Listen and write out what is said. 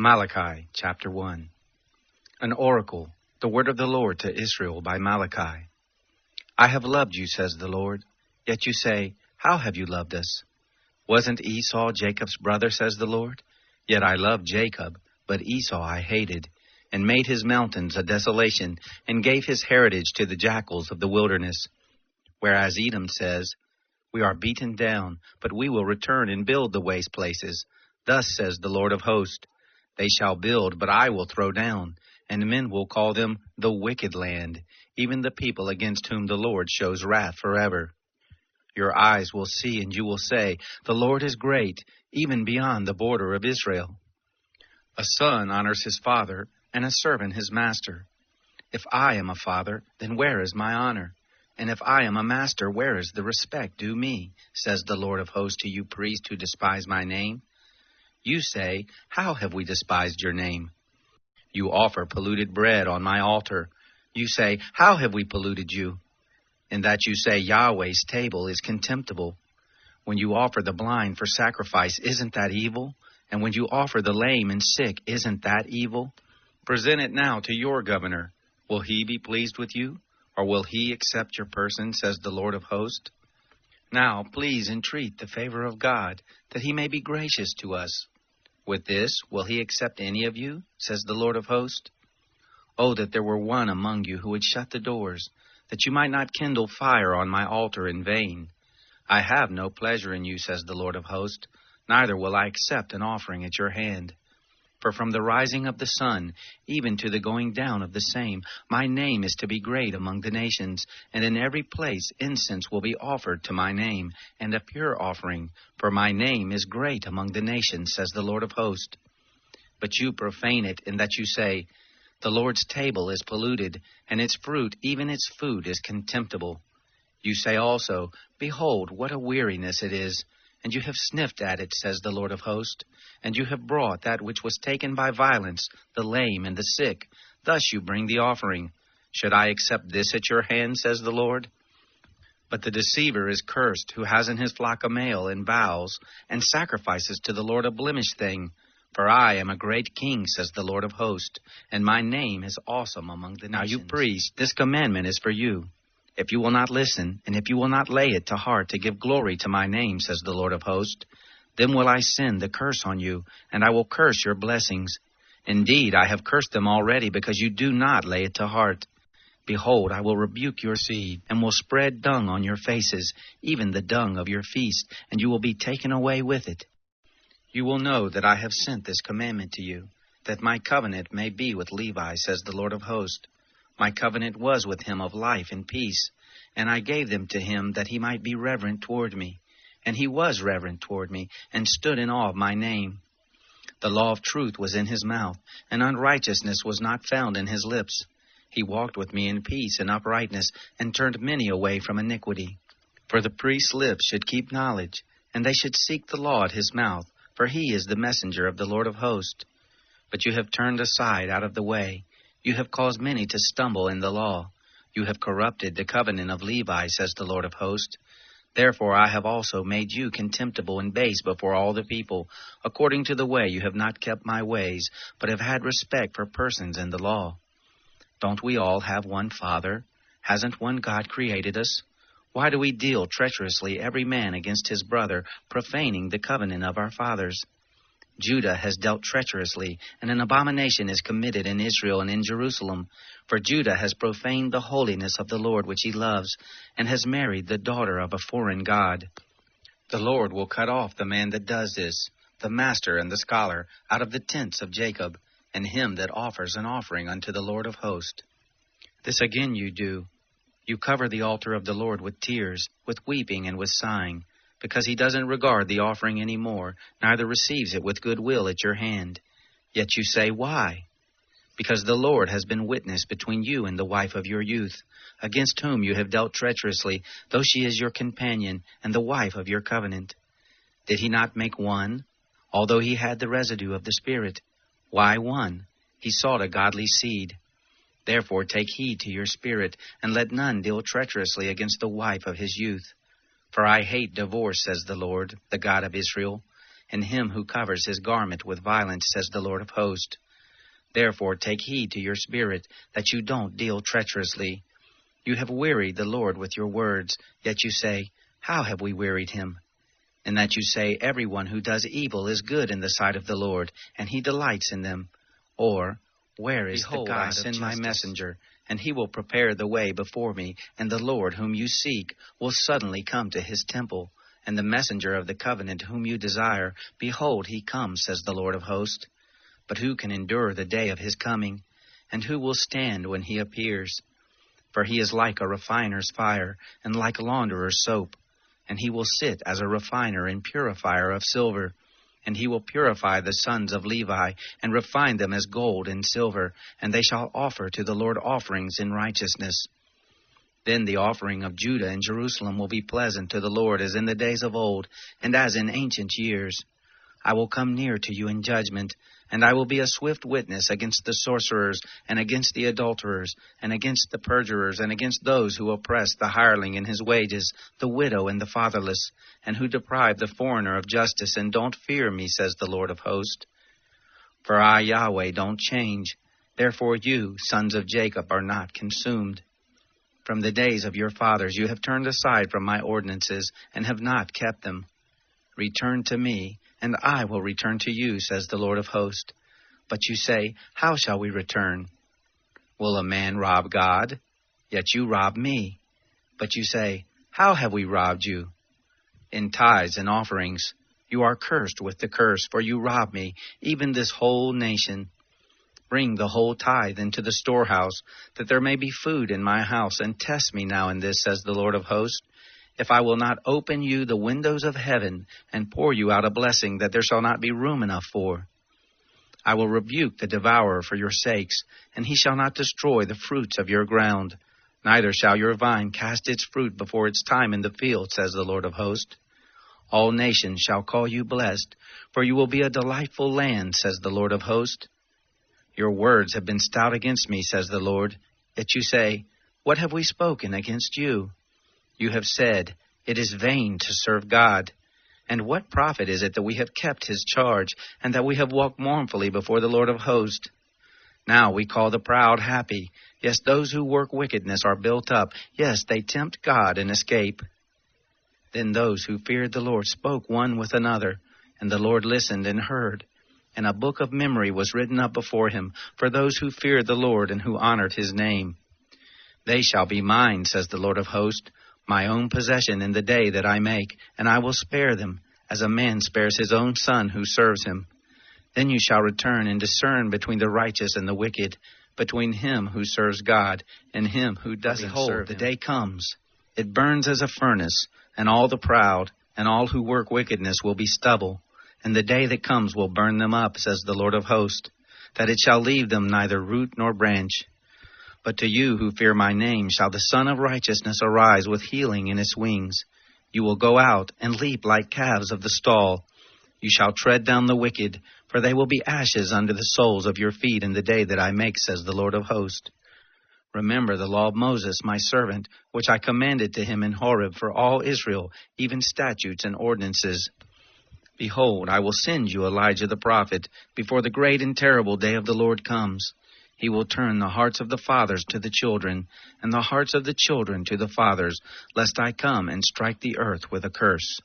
Malachi chapter 1. An oracle, the word of the Lord to Israel by Malachi. I have loved you, says the Lord. Yet you say, how have you loved us? Wasn't Esau Jacob's brother, says the Lord? Yet I loved Jacob, but Esau I hated, and made his mountains a desolation, and gave his heritage to the jackals of the wilderness. Whereas Edom says, we are beaten down, but we will return and build the waste places. Thus says the Lord of hosts, they shall build, but I will throw down, and men will call them the wicked land, even the people against whom the Lord shows wrath forever. Your eyes will see, and you will say, the Lord is great, even beyond the border of Israel. A son honors his father, and a servant his master. If I am a father, then where is my honor? And if I am a master, where is the respect due me? Says the Lord of hosts to you priests who despise my name. You say, how have we despised your name? You offer polluted bread on my altar. You say, how have we polluted you? In that you say Yahweh's table is contemptible. When you offer the blind for sacrifice, isn't that evil? And when you offer the lame and sick, isn't that evil? Present it now to your governor. Will he be pleased with you? Or will he accept your person, says the Lord of hosts? Now please entreat the favor of God, that he may be gracious to us. With this, will he accept any of you, says the Lord of hosts? Oh, that there were one among you who would shut the doors, that you might not kindle fire on my altar in vain. I have no pleasure in you, says the Lord of hosts, neither will I accept an offering at your hand. For from the rising of the sun, even to the going down of the same, my name is to be great among the nations, and in every place incense will be offered to my name, and a pure offering, for my name is great among the nations, says the Lord of hosts. But you profane it in that you say, the Lord's table is polluted, and its fruit, even its food, is contemptible. You say also, behold, what a weariness it is, and you have sniffed at it, says the Lord of hosts, and you have brought that which was taken by violence, the lame and the sick. Thus you bring the offering. Should I accept this at your hand, says the Lord? But the deceiver is cursed, who has in his flock a male and vows, and sacrifices to the Lord a blemished thing. For I am a great king, says the Lord of hosts, and my name is awesome among the nations. Now you priests, this commandment is for you. If you will not listen, and if you will not lay it to heart to give glory to my name, says the Lord of hosts, then will I send the curse on you, and I will curse your blessings. Indeed, I have cursed them already, because you do not lay it to heart. Behold, I will rebuke your seed, and will spread dung on your faces, even the dung of your feast, and you will be taken away with it. You will know that I have sent this commandment to you, that my covenant may be with Levi, says the Lord of hosts. My covenant was with him of life and peace, and I gave them to him that he might be reverent toward me. And he was reverent toward me, and stood in awe of my name. The law of truth was in his mouth, and unrighteousness was not found in his lips. He walked with me in peace and uprightness, and turned many away from iniquity. For the priest's lips should keep knowledge, and they should seek the law at his mouth, for he is the messenger of the Lord of hosts. But you have turned aside out of the way. You have caused many to stumble in the law. You have corrupted the covenant of Levi, says the Lord of hosts. Therefore I have also made you contemptible and base before all the people. According to the way you have not kept my ways, but have had respect for persons in the law. Don't we all have one Father? Hasn't one God created us? Why do we deal treacherously every man against his brother, profaning the covenant of our fathers? Judah has dealt treacherously, and an abomination is committed in Israel and in Jerusalem. For Judah has profaned the holiness of the Lord which he loves, and has married the daughter of a foreign god. The Lord will cut off the man that does this, the master and the scholar, out of the tents of Jacob, and him that offers an offering unto the Lord of hosts. This again you do. You cover the altar of the Lord with tears, with weeping and with sighing, because he doesn't regard the offering any more, neither receives it with good will at your hand. Yet you say, why? Because the Lord has been witness between you and the wife of your youth, against whom you have dealt treacherously, though she is your companion and the wife of your covenant. Did he not make one, although he had the residue of the Spirit? Why one? He sought a godly seed. Therefore take heed to your spirit, and let none deal treacherously against the wife of his youth. For I hate divorce, says the Lord, the God of Israel. and him who covers his garment with violence, says the Lord of hosts. Therefore take heed to your spirit, that you don't deal treacherously. You have wearied the Lord with your words, yet you say, how have we wearied him? And that you say, everyone who does evil is good in the sight of the Lord, and he delights in them. Or, where is the God I send my messenger, and he will prepare the way before me, and the Lord whom you seek will suddenly come to his temple. And the messenger of the covenant whom you desire, behold, he comes, says the Lord of hosts. But who can endure the day of his coming? And who will stand when he appears? For he is like a refiner's fire, and like a launderer's soap. And he will sit as a refiner and purifier of silver. And he will purify the sons of Levi, and refine them as gold and silver, and they shall offer to the Lord offerings in righteousness. Then the offering of Judah and Jerusalem will be pleasant to the Lord as in the days of old, and as in ancient years. I will come near to you in judgment, and I will be a swift witness against the sorcerers, and against the adulterers, and against the perjurers, and against those who oppress the hireling in his wages, the widow and the fatherless, and who deprive the foreigner of justice, and don't fear me, says the Lord of hosts. For I, Yahweh, don't change. Therefore you, sons of Jacob, are not consumed. From the days of your fathers you have turned aside from my ordinances, and have not kept them. Return to me, and I will return to you, says the Lord of hosts. But you say, how shall we return? Will a man rob God? Yet you rob me. But you say, how have we robbed you? In tithes and offerings. You are cursed with the curse, for you rob me, even this whole nation. Bring the whole tithe into the storehouse, that there may be food in my house, and test me now in this, says the Lord of hosts, if I will not open you the windows of heaven, and pour you out a blessing that there shall not be room enough for. I will rebuke the devourer for your sakes, and he shall not destroy the fruits of your ground. Neither shall your vine cast its fruit before its time in the field, says the Lord of hosts. All nations shall call you blessed, for you will be a delightful land, says the Lord of hosts. Your words have been stout against me, says the Lord. Yet you say, what have we spoken against you? You have said, it is vain to serve God. And what profit is it that we have kept his charge, and that we have walked mournfully before the Lord of hosts? Now we call the proud happy. Yes, those who work wickedness are built up. Yes, they tempt God and escape. Then those who feared the Lord spoke one with another, and the Lord listened and heard. And a book of memory was written up before him for those who feared the Lord and who honored his name. They shall be mine, says the Lord of hosts, my own possession in the day that I make, and I will spare them, as a man spares his own son who serves him. Then you shall return and discern between the righteous and the wicked, between him who serves God and him who doesn't serve him. The day comes, it burns as a furnace, and all the proud and all who work wickedness will be stubble. And the day that comes will burn them up, says the Lord of hosts, that it shall leave them neither root nor branch. But to you who fear my name shall the Son of Righteousness arise with healing in its wings. You will go out and leap like calves of the stall. You shall tread down the wicked, for they will be ashes under the soles of your feet in the day that I make, says the Lord of hosts. Remember the law of Moses, my servant, which I commanded to him in Horeb for all Israel, even statutes and ordinances. Behold, I will send you Elijah the prophet before the great and terrible day of the Lord comes. He will turn the hearts of the fathers to the children, and the hearts of the children to the fathers, lest I come and strike the earth with a curse.